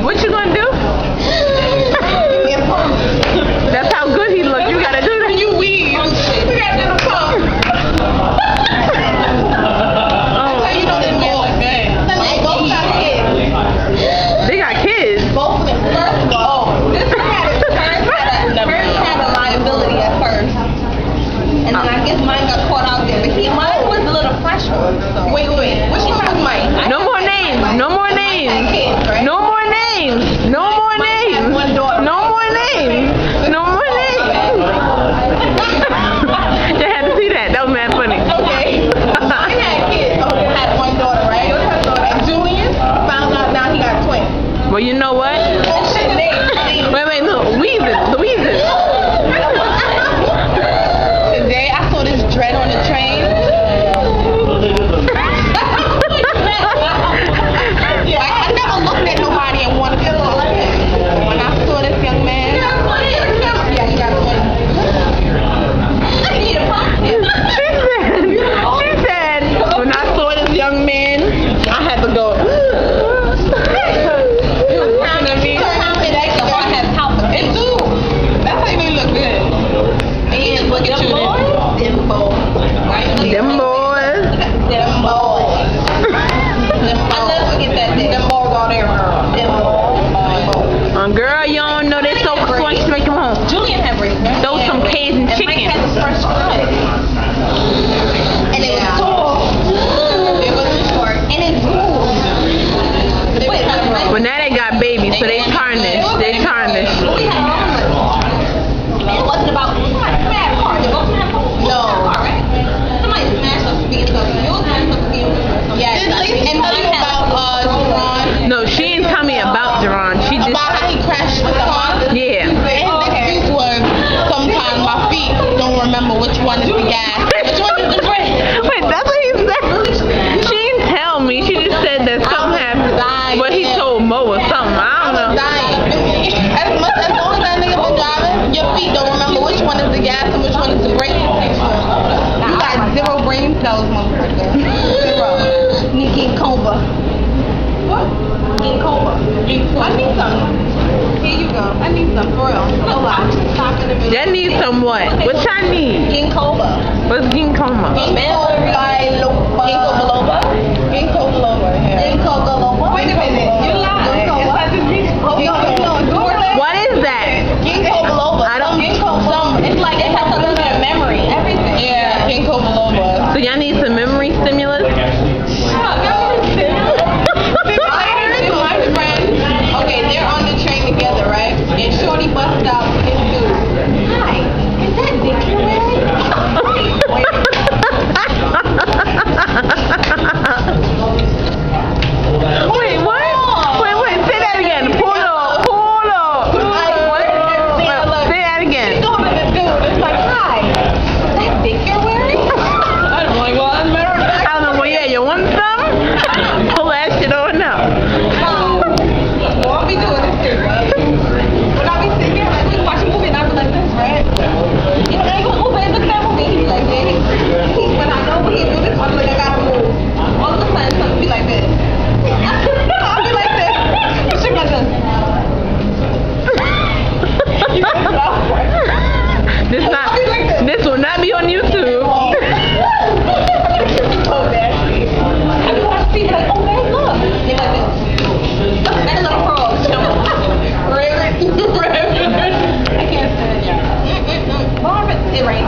What you gonna do? That's how good he look. You gotta do that. You weave. We gotta do the pump. That's how you know this man like that. They both got kids. They got kids. Both of them. First of all, this one had a liability at first. And then I guess mine got caught out there. But mine was a little fresh one. So. Wait. Which one was mine? No more names. No more names. Kids, right? No more names. No more names. One daughter. No more names. No more names. You had to see that. That was mad funny. Okay. I had kids. Okay, I had one daughter, right? And Julian found out now he got twins. Well, you know what? Wait, no, Louise. Today I saw this dread on the train. I never looked at nobody and wanted to talk to him. When I saw this young man, yeah, he got twins. She said, when I saw this young man, I had to go. Them boys. I'll never forget that day. Them boys all there, girl. Girl, you don't know they so quick to make them home. Julian had braces. Throw some Cajun And Mike chicken. had the fresh cut. And it was tall. It wasn't short. And it grew. But now they got babies, so they tarnished. They tarnished. We had it wasn't about bad car. They both had no car, right? Somebody smashed us speaking of you. Yes. And tell you about Jerron. No, she didn't tell me about Jerron. She just About how he crashed the car. yeah. And the excuse was sometimes my feet don't remember which one is the gas, which one is the brake. Wait, that's what he said. She didn't tell me. She just said that something happened. But he told Mo or something. I don't know. As long as that nigga been driving, your feet don't remember which one is the gas and which one is the brake. You got zero brain cells, motherfucker. Zero. Need ginkgo. What? Ginkgo. I need some. Here you go. I need some for real. No lie. Stop in the middle. That needs some what? What y'all need? Ginkgo. What's ginkgo? Ginkgo biloba. Ginkgo biloba. Ginkgo biloba. Ginkgo biloba. Wait a minute. You lied. What is that? Ginkgo biloba. I don't. It's like it has a little bit of memory. Everything. Yeah. Ginkgo biloba. So y'all need some memory stimulus? My friend. Okay, they're on the train together, right? And Shorty busted out with this dude. Hi. Is that Dick you're wearing? Wait, what? Wait, say that again. Pull up. Say that again. She's going to the dude. It's like, hi. Is that Dick you're wearing? I don't know. Well, yeah, you want some? Pull that shit over now. Well, I'll be doing this too, right? When I be sitting there, like, we watch a movie and I be like this, right? You know, I go, oh, babe, look at that movie. He be like, babe. When I know when he do this, I'm like, I gotta move. All of a sudden, something be like this. I'll be like this. She be like this. This will not be on YouTube. Oh, nasty. I be watching people like, oh, babe, look. They like this. Look, that little frog. I can't stand it. Marvin, it right